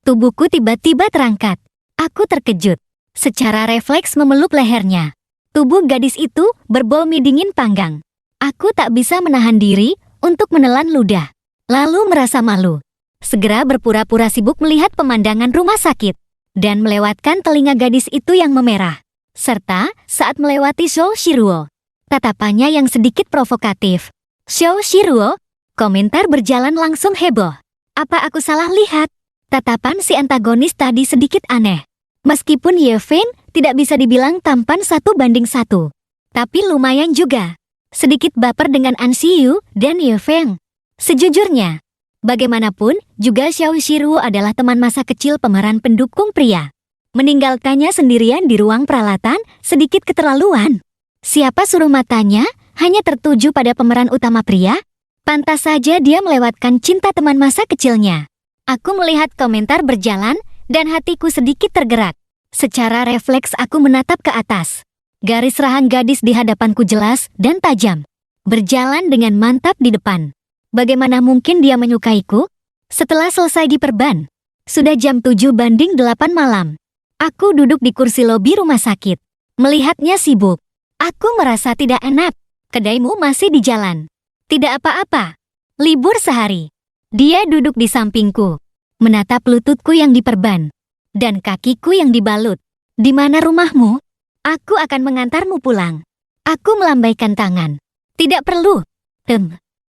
Tubuhku tiba-tiba terangkat. Aku terkejut. Secara refleks memeluk lehernya. Tubuh gadis itu berbau mie dingin panggang. Aku tak bisa menahan diri untuk menelan ludah. Lalu merasa malu. Segera berpura-pura sibuk melihat pemandangan rumah sakit. Dan melewatkan telinga gadis itu yang memerah. Serta saat melewati Zhou Shiruo. Tatapannya yang sedikit provokatif. Zhou Shiruo, komentar berjalan langsung heboh. Apa aku salah lihat? Tatapan si antagonis tadi sedikit aneh. Meskipun Ye Feng tidak bisa dibilang tampan 1:1. Tapi lumayan juga. Sedikit baper dengan An Xiyu dan Ye Feng. Sejujurnya, bagaimanapun, juga Zhou Shiruo adalah teman masa kecil pemeran pendukung pria. Meninggalkannya sendirian di ruang peralatan sedikit keterlaluan. Siapa suruh matanya hanya tertuju pada pemeran utama pria? Pantas saja dia melewatkan cinta teman masa kecilnya. Aku melihat komentar berjalan dan hatiku sedikit tergerak. Secara refleks aku menatap ke atas. Garis rahang gadis di hadapanku jelas dan tajam. Berjalan dengan mantap di depan. Bagaimana mungkin dia menyukaiku? Setelah selesai diperban, sudah jam 7:8 malam. Aku duduk di kursi lobi rumah sakit. Melihatnya sibuk. Aku merasa tidak enak. Kedaimu masih di jalan. Tidak apa-apa. Libur sehari. Dia duduk di sampingku. Menatap lututku yang diperban. Dan kakiku yang dibalut. Di mana rumahmu? Aku akan mengantarmu pulang. Aku melambaikan tangan. Tidak perlu.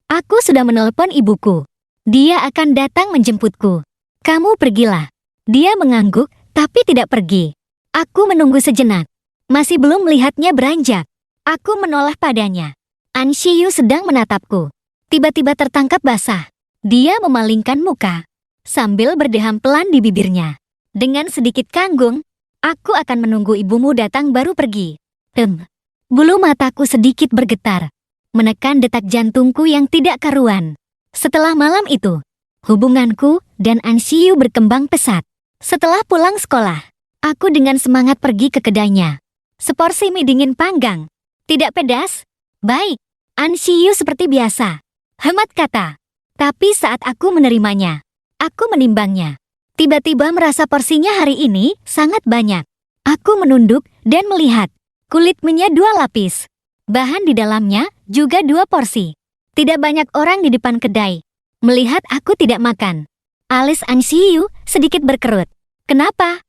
Aku sudah menelepon ibuku. Dia akan datang menjemputku. Kamu pergilah. Dia mengangguk, tapi tidak pergi. Aku menunggu sejenak. Masih belum melihatnya beranjak. Aku menoleh padanya. An Xiyu sedang menatapku. Tiba-tiba tertangkap basah. Dia memalingkan muka. Sambil berdeham pelan di bibirnya. Dengan sedikit kanggung, aku akan menunggu ibumu datang baru pergi. Bulu mataku sedikit bergetar. Menekan detak jantungku yang tidak karuan. Setelah malam itu, hubunganku dan An Xiyu berkembang pesat. Setelah pulang sekolah, aku dengan semangat pergi ke kedainya. Seporsi mie dingin panggang. Tidak pedas? Baik. An Xiyu seperti biasa. Hemat kata. Tapi saat aku menerimanya, aku menimbangnya. Tiba-tiba merasa porsinya hari ini sangat banyak. Aku menunduk dan melihat. Kulit mie-nya 2 lapis. Bahan di dalamnya juga 2 porsi. Tidak banyak orang di depan kedai. Melihat aku tidak makan. Alis An Xiyu sedikit berkerut. Kenapa?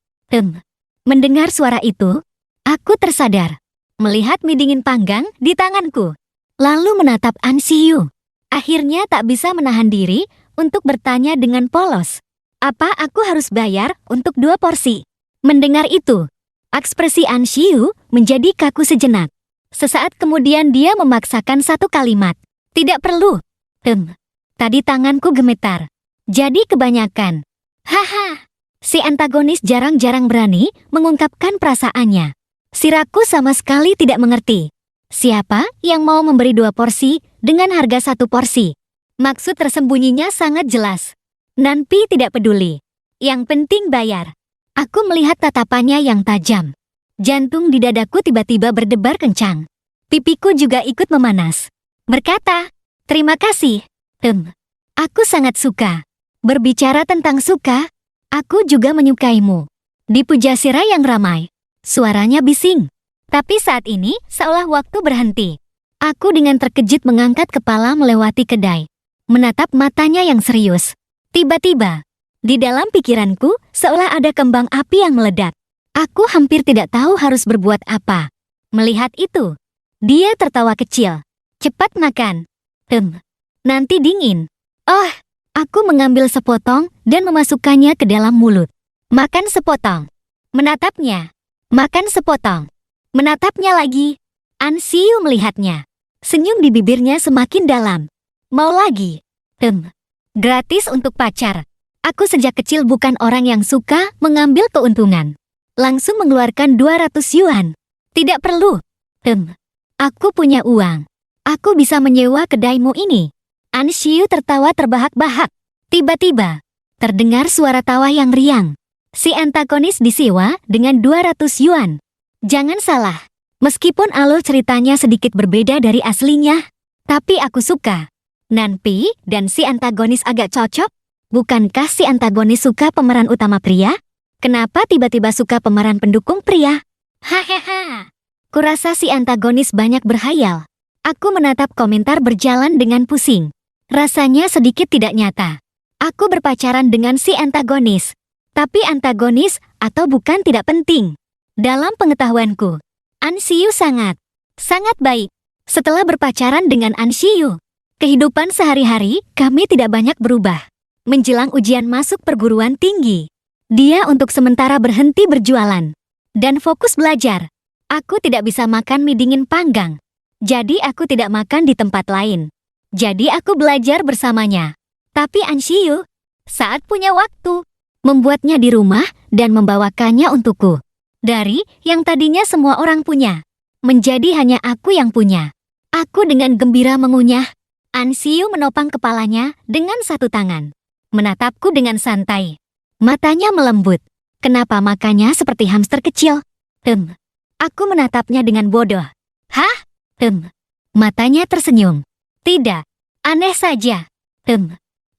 Mendengar suara itu, aku tersadar. Melihat mie dingin panggang di tanganku. Lalu menatap An Xiyu. Akhirnya tak bisa menahan diri untuk bertanya dengan polos. Apa aku harus bayar untuk 2 porsi? Mendengar itu, ekspresi An Xiyu menjadi kaku sejenak. Sesaat kemudian dia memaksakan satu kalimat. Tidak perlu. Tadi tanganku gemetar. Jadi kebanyakan. Haha. Si antagonis jarang-jarang berani mengungkapkan perasaannya. Siraku sama sekali tidak mengerti. Siapa yang mau memberi 2 porsi dengan harga 1 porsi? Maksud tersembunyinya sangat jelas. Nanpi tidak peduli. Yang penting bayar. Aku melihat tatapannya yang tajam. Jantung di dadaku tiba-tiba berdebar kencang. Pipiku juga ikut memanas. Berkata, terima kasih. Aku sangat suka. Berbicara tentang suka, aku juga menyukaimu. Di Pujasera yang ramai, suaranya bising. Tapi saat ini seolah waktu berhenti. Aku dengan terkejut mengangkat kepala melewati kedai. Menatap matanya yang serius. Tiba-tiba, di dalam pikiranku seolah ada kembang api yang meledak. Aku hampir tidak tahu harus berbuat apa. Melihat itu, dia tertawa kecil. Cepat makan. Nanti dingin. Oh, aku mengambil sepotong dan memasukkannya ke dalam mulut. Makan sepotong. Menatapnya. Makan sepotong. Menatapnya lagi. Ansiu melihatnya. Senyum di bibirnya semakin dalam. Mau lagi? Gratis untuk pacar. Aku sejak kecil bukan orang yang suka mengambil keuntungan. Langsung mengeluarkan 200 yuan. Tidak perlu. Aku punya uang. Aku bisa menyewa kedaimu ini. Ansiu tertawa terbahak-bahak. Tiba-tiba, terdengar suara tawa yang riang. Si antagonis disewa dengan 200 yuan. Jangan salah. Meskipun alur ceritanya sedikit berbeda dari aslinya, tapi aku suka. Nanpi dan si antagonis agak cocok. Bukankah si antagonis suka pemeran utama pria? Kenapa tiba-tiba suka pemeran pendukung pria? Hahaha. Kurasa si antagonis banyak berhayal. Aku menatap komentar berjalan dengan pusing. Rasanya sedikit tidak nyata. Aku berpacaran dengan si antagonis. Tapi antagonis atau bukan tidak penting. Dalam pengetahuanku, Ansiu sangat baik. Setelah berpacaran dengan Ansiu, kehidupan sehari-hari kami tidak banyak berubah. Menjelang ujian masuk perguruan tinggi, dia untuk sementara berhenti berjualan dan fokus belajar. Aku tidak bisa makan mie dingin panggang, jadi aku tidak makan di tempat lain. Jadi aku belajar bersamanya. Tapi Ansiu, saat punya waktu, membuatnya di rumah dan membawakannya untukku. Dari yang tadinya semua orang punya, menjadi hanya aku yang punya. Aku dengan gembira mengunyah. Ansiu menopang kepalanya dengan satu tangan. Menatapku dengan santai. Matanya melembut. Kenapa makannya seperti hamster kecil? Aku menatapnya dengan bodoh. Hah? Matanya tersenyum. Tidak. Aneh saja.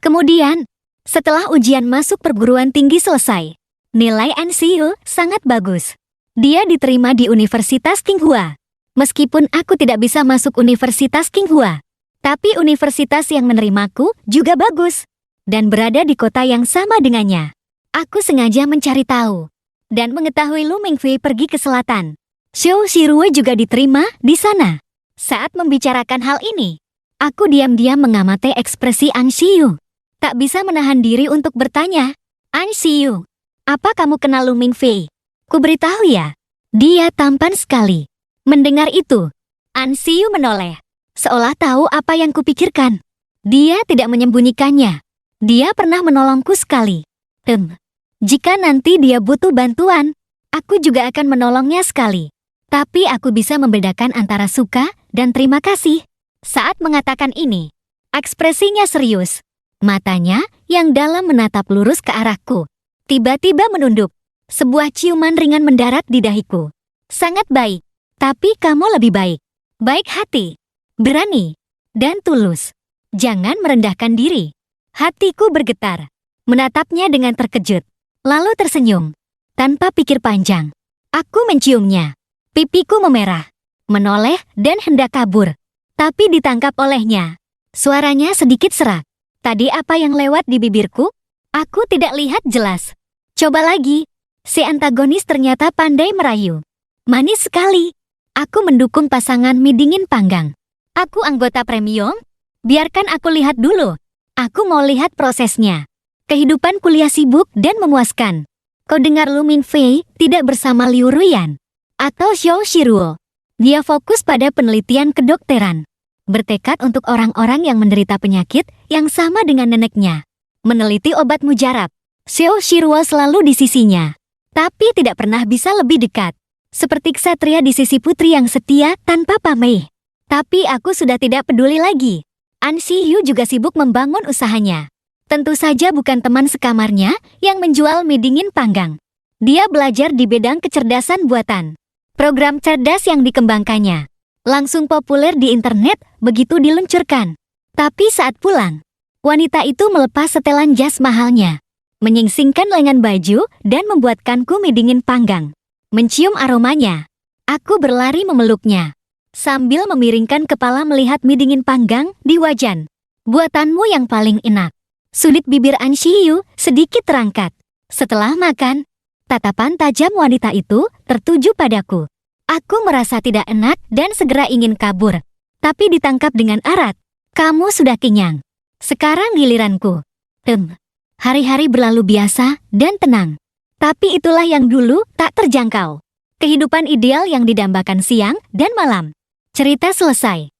Kemudian, setelah ujian masuk perguruan tinggi selesai, nilai Ansiu sangat bagus. Dia diterima di Universitas Tsinghua. Meskipun aku tidak bisa masuk Universitas Tsinghua, tapi universitas yang menerimaku juga bagus dan berada di kota yang sama dengannya. Aku sengaja mencari tahu dan mengetahui Lu Mingfei pergi ke selatan. Xiao Shirue juga diterima di sana. Saat membicarakan hal ini, aku diam-diam mengamati ekspresi Ansiu. Tak bisa menahan diri untuk bertanya, Ansiu, apa kamu kenal Lu Mingfei? Kuberitahu ya, dia tampan sekali. Mendengar itu, Ansiu menoleh. Seolah tahu apa yang kupikirkan. Dia tidak menyembunyikannya. Dia pernah menolongku sekali. Jika nanti dia butuh bantuan, aku juga akan menolongnya sekali. Tapi aku bisa membedakan antara suka dan terima kasih. Saat mengatakan ini, ekspresinya serius. Matanya yang dalam menatap lurus ke arahku. Tiba-tiba menunduk. Sebuah ciuman ringan mendarat di dahiku. Sangat baik, tapi kamu lebih baik. Baik hati, berani, dan tulus. Jangan merendahkan diri. Hatiku bergetar. Menatapnya dengan terkejut. Lalu tersenyum. Tanpa pikir panjang, aku menciumnya. Pipiku memerah, menoleh dan hendak kabur. Tapi ditangkap olehnya. Suaranya sedikit serak. Tadi apa yang lewat di bibirku? Aku tidak lihat jelas. Coba lagi. Si antagonis ternyata pandai merayu. Manis sekali. Aku mendukung pasangan mie dingin panggang. Aku anggota premium. Biarkan aku lihat dulu. Aku mau lihat prosesnya. Kehidupan kuliah sibuk dan memuaskan. Kau dengar Lu Mingfei tidak bersama Liu Ruyan atau Xiao Shiruo. Dia fokus pada penelitian kedokteran. Bertekad untuk orang-orang yang menderita penyakit yang sama dengan neneknya. Meneliti obat mujarab. Xiao Shiruo selalu di sisinya. Tapi tidak pernah bisa lebih dekat. Seperti ksatria di sisi putri yang setia tanpa pamrih. Tapi aku sudah tidak peduli lagi. An Si-hyu juga sibuk membangun usahanya. Tentu saja bukan teman sekamarnya yang menjual mie dingin panggang. Dia belajar di bidang kecerdasan buatan. Program cerdas yang dikembangkannya langsung populer di internet begitu diluncurkan. Tapi saat pulang, wanita itu melepas setelan jas mahalnya, menyingsingkan lengan baju dan membuatkanku mie dingin panggang. Mencium aromanya, aku berlari memeluknya, sambil memiringkan kepala melihat mie dingin panggang di wajan. Buatanmu yang paling enak. Sudut bibir An Si-hyu sedikit terangkat. Setelah makan, tatapan tajam wanita itu tertuju padaku. Aku merasa tidak enak dan segera ingin kabur. Tapi ditangkap dengan erat. Kamu sudah kenyang. Sekarang giliranku. Hari-hari berlalu biasa dan tenang. Tapi itulah yang dulu tak terjangkau. Kehidupan ideal yang didambakan siang dan malam. Cerita selesai.